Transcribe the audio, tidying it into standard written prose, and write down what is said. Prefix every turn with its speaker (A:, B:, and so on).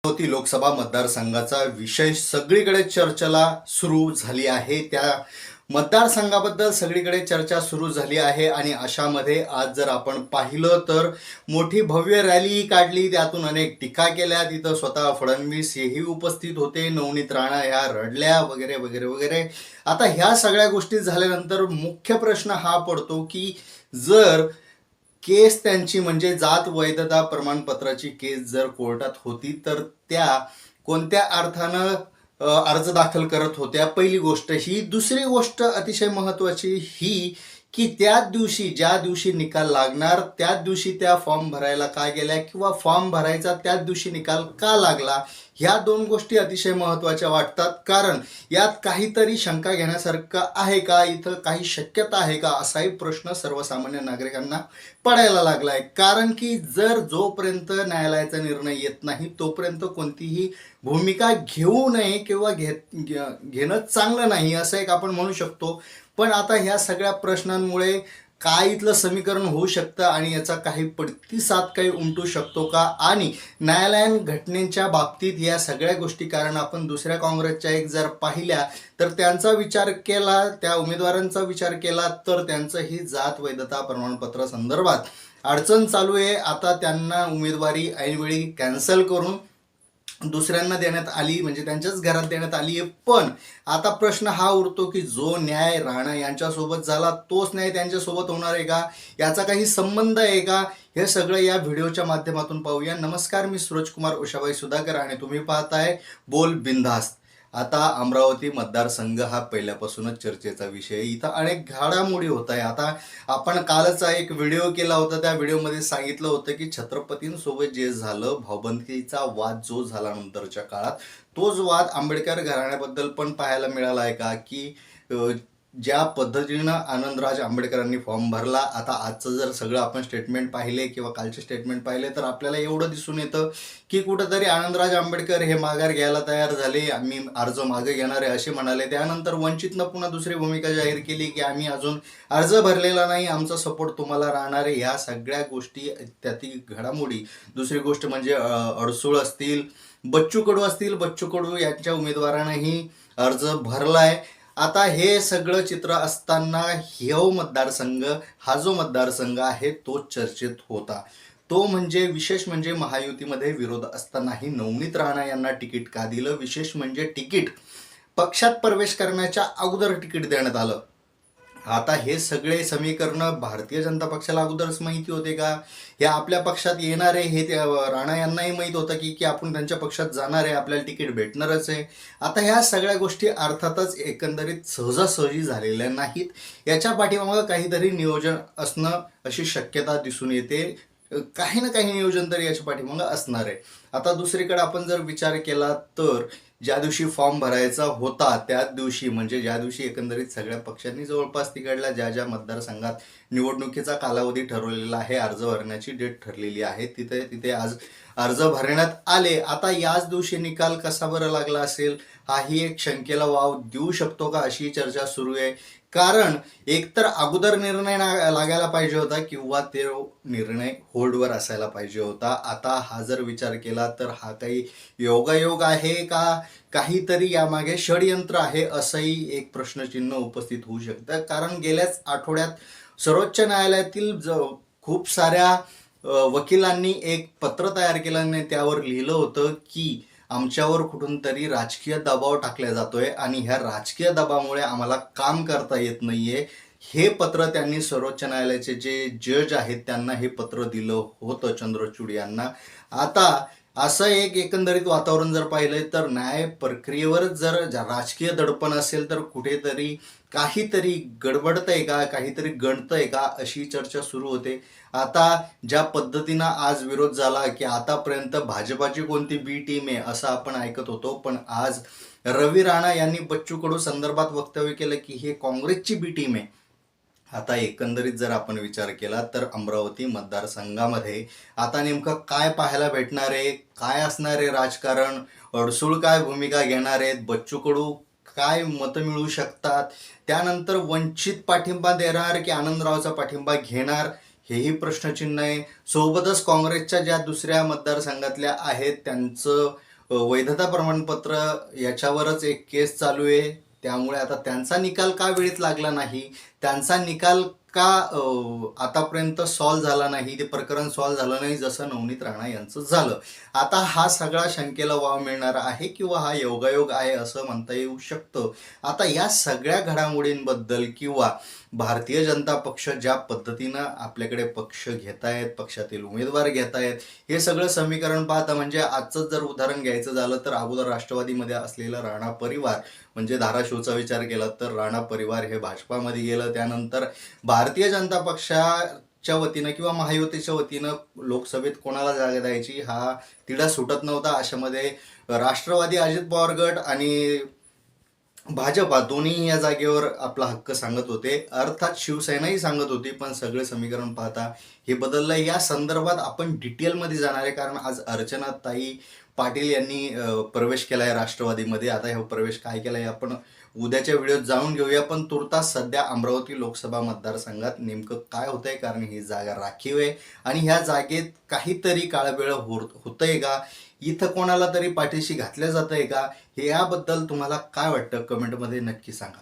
A: अमरावती लोकसभा मतदारसंघाचा विषय सगळीकडे चर्चेला सुरू झाली आहे. त्या मतदारसंघाबद्दल सगळीकडे चर्चा सुरू झाली आहे आणि अशामध्ये आज जर आपण पाहिलं तर मोठी भव्य रॅली काढली, त्यातून अनेक टीका केल्या. तिथं स्वतः फडणवीस हेही उपस्थित होते, नवनीत राणा ह्या रडल्या वगैरे वगैरे वगैरे. आता ह्या सगळ्या गोष्टी झाल्यानंतर मुख्य प्रश्न हा पडतो की जर केस त्यांची म्हणजे जात वैधता प्रमाणपत्राची केस जर कोर्टात होती तर त्या कोणत्या अर्थानं अर्ज दाखल करत होत्या, पहिली गोष्ट ही. दुसरी गोष्ट अतिशय महत्त्वाची ही की त्याच दिवशी ज्या दिवशी निकाल लागणार त्याच दिवशी त्या फॉर्म भरायला का गेल्या किंवा फॉर्म भरायचा त्याच दिवशी निकाल का लागला, ह्या दोन गोष्टी अतिशय महत्त्वाच्या वाटतात. कारण यात काहीतरी शंका घेण्यासारखं आहे का, इथं काही शक्यता आहे का, असाही प्रश्न सर्वसामान्य नागरिकांना पडायला लागलाय. कारण की जर जोपर्यंत न्यायालयाचा निर्णय येत नाही तोपर्यंत कोणतीही भूमिका घेऊ नये किंवा घेणं चांगलं नाही, असं एक आपण म्हणू शकतो. पण आता ह्या सगळ्या प्रश्नांमुळे काय इथलं समीकरण होऊ शकतं आणि याचा काही प्रतिसाद काही उमटू शकतो का, आणि न्यायालयीन घटनेच्या बाबतीत या सगळ्या गोष्टी. कारण आपण दुसऱ्या काँग्रेसच्या एक जर पाहिल्या तर त्यांचा विचार केला, त्या उमेदवारांचा विचार केला तर त्यांचं ही जात वैधता प्रमाणपत्र संदर्भात अडचण चालू आहे. आता त्यांना उमेदवारी ऐनवेळी कॅन्सल करून दुसऱ्यांना देण्यात आली, म्हणजे त्यांच्याच घरात देण्यात आली आहे. पण आता प्रश्न हा उरतो की जो न्याय राणा यांच्यासोबत झाला तोच न्याय त्यांच्यासोबत होणार आहे का, याचा काही संबंध आहे का, हे सगळं या व्हिडिओच्या माध्यमातून पाहूया. नमस्कार, मी सूरजकुमार उषाबाई सुधाकर आणि तुम्ही पाहताय बोल बिनधास्त. आता अमरावती मतदारसंघ हा पहिल्यापासूनच चर्चेचा विषय. इथं अनेक घडामोडी होत आहे. आता आपण कालच एक व्हिडिओ केला होता, त्या व्हिडिओमध्ये सांगितलं होतं की छत्रपतींसोबत जे झालं, भाऊबंदकीचा वाद जो झाला नंतरच्या काळात, तोच वाद आंबेडकर घराण्याबद्दल पण पाहायला मिळाला आहे का, की ज्या पद्धतीनं आनंदराज आंबेडकरांनी फॉर्म भरला. आता आजचं जर सगळं आपण स्टेटमेंट पाहिले किंवा कालचे स्टेटमेंट पाहिले तर आपल्याला एवढं दिसून येतं की कुठंतरी आनंदराज आंबेडकर हे माघार घ्यायला तयार झाले, आम्ही अर्ज मागे घेणार आहे असे म्हणाले. त्यानंतर वंचितनं पुन्हा दुसरी भूमिका जाहीर केली की आम्ही अजून अर्ज भरलेला नाही, आमचा सपोर्ट तुम्हाला राहणार आहे. ह्या सगळ्या गोष्टी त्यातील घडामोडी. दुसरी गोष्ट म्हणजे अडसूळ असतील, बच्चू कडू असतील, बच्चू कडू यांच्या उमेदवारांनाही अर्ज भरलाय. आता हे सगळं चित्र असताना हा जो मतदारसंघ आहे तो चर्चेत होता. तो म्हणजे विशेष म्हणजे महायुतीमध्ये विरोध असतानाही नवनीत राणा यांना तिकीट का दिलं, विशेष म्हणजे तिकीट पक्षात प्रवेश करण्याच्या अगोदर तिकीट देण्यात आलं. आता हे सगळे समीकरण भारतीय जनता पक्षाला अगोदरच माहिती होते का, हे आपल्या पक्षात येणार आहे हे राणा यांनाही माहीत होतं की आपण त्यांच्या पक्षात जाणार आहे, आपल्याला तिकीट भेटणारच आहे. आता ह्या सगळ्या गोष्टी अर्थातच एकंदरीत सहजासहजी झालेल्या नाहीत, याच्या पाठीमागं काहीतरी नियोजन असणं अशी शक्यता दिसून येते. काही ना काही नियोजन तरी याच्या पाठीमागं असणार आहे. आता दुसरीकडे आपण जर विचार केला तर ज्या दिवशी फॉर्म भरायचा होता त्याच दिवशी, म्हणजे ज्या दिवशी एकंदरीत सगळ्या पक्षांनी जवळपास तिकडल्या ज्या ज्या मतदारसंघात निवडणुकीचा कालावधी ठरवलेला आहे, अर्ज भरण्याची डेट ठरलेली आहे, तिथे आज अर्ज भरण्यात आले. आता याच दिवशी निकाल कसा बरं लागला असेल, हाही एक शंकेला वाव देऊ शकतो का, अशी चर्चा सुरू आहे. कारण एकतर अगोदर निर्णय लागायला पाहिजे होता किंवा ते निर्णय होल्डवर असायला पाहिजे होता. आता हा जर विचार केला तर हा काही योगायोग आहे का, काहीतरी यामागे षडयंत्र आहे, असंही एक प्रश्नचिन्ह उपस्थित होऊ शकतं. कारण गेल्याच आठवड्यात सर्वोच्च न्यायालयातील खूप साऱ्या वकिलांनी एक पत्र तयार केलं आणि त्यावर लिहिलं होतं की आमच्यावर कुठून तरी राजकीय दबाव टाकला जातोय आणि ह्या राजकीय दबावामुळे आम्हाला काम करता येत नाहीये. हे पत्र त्यांनी सर्वोच्च न्यायालयाचे जे जज आहेत त्यांना हे पत्र दिलं होतं, चंद्रचूड यांना. आता असं एक एकंदरीत वातावरण जर पाहिलं तर न्याय प्रक्रियेवरच जर राजकीय दडपण असेल तर कुठेतरी काहीतरी गडबडतंय का, काहीतरी गणतंय का, अशी चर्चा सुरू होते. आता ज्या पद्धतीनं आज विरोध झाला की आतापर्यंत भाजपाची कोणती बी टीम आहे असं आपण ऐकत होतो, पण आज रवी राणा यांनी बच्चू कडू संदर्भात वक्तव्य केलं की हे काँग्रेसची बी टीम आहे. आता एकंदरीत जर आपण विचार केला तर अमरावती मतदारसंघामध्ये आता नेमकं काय पाहायला भेटणार आहे, काय असणार आहे राजकारण, अडसूळ काय भूमिका घेणार आहेत, बच्चू कडू काय मतं मिळू शकतात, त्यानंतर वंचित पाठिंबा देणार की आनंदरावचा पाठिंबा घेणार, हेही प्रश्नचिन्ह आहे. सोबतच काँग्रेसच्या ज्या दुसऱ्या मतदारसंघातल्या आहेत त्यांचं वैधता प्रमाणपत्र याच्यावरच एक केस चालू आहे. त्यामुळे आता त्यांचा निकाल का वेळेत लागला नाही, त्यांचा निकाल का आतापर्यंत सॉल्व्ह झाला नाही, ते प्रकरण सॉल्व्ह झालं नाही जसं नवनीत राणा यांचं झालं. आता हा सगळा शंकेला वाव मिळणार आहे किंवा हा योगायोग आहे असं म्हणता येऊ शकतं. आता या सगळ्या घडामोडींबद्दल किंवा भारतीय जनता पक्ष ज्या पद्धतीनं आपल्याकडे पक्ष घेत आहेत, पक्षातील उमेदवार घेत आहेत, हे सगळं समीकरण पाहता म्हणजे आजचं जर उदाहरण घ्यायचं झालं तर अगोदर राष्ट्रवादीमध्ये असलेलं राणा परिवार म्हणजे धाराशिवचा विचार केला तर राणा परिवार हे भाजपामध्ये गेलं. त्यानंतर भारतीय जनता पक्षाच्या वतीनं किंवा महायुतीच्या वतीनं लोकसभेत कोणाला जागा द्यायची हा तिढा सुटत नव्हता. अशामध्ये राष्ट्रवादी अजित पवार गट आणि भाजपा दोन्ही या जागेवर आपला हक्क सांगत होते, अर्थात शिवसेनाही सांगत होती. पण सगळे समीकरण पाहता हे बदललं. या संदर्भात आपण डिटेलमध्ये जाणार आहे कारण आज अर्चनाताई पाटील यांनी प्रवेश केला आहे राष्ट्रवादीमध्ये. आता हा प्रवेश काय केला आहे आपण उद्याच्या व्हिडिओत जाणून घेऊया. पण तुर्तास सध्या अमरावती लोकसभा मतदारसंघात नेमकं काय होतंय, कारण ही जागा राखीव आहे आणि ह्या जागेत काहीतरी काळबेळ होतंय का, इथं कोणाला तरी पाठीशी घातल्या जात आहे का, हे याबद्दल तुम्हाला काय वाटतं कमेंटमध्ये नक्की सांगा.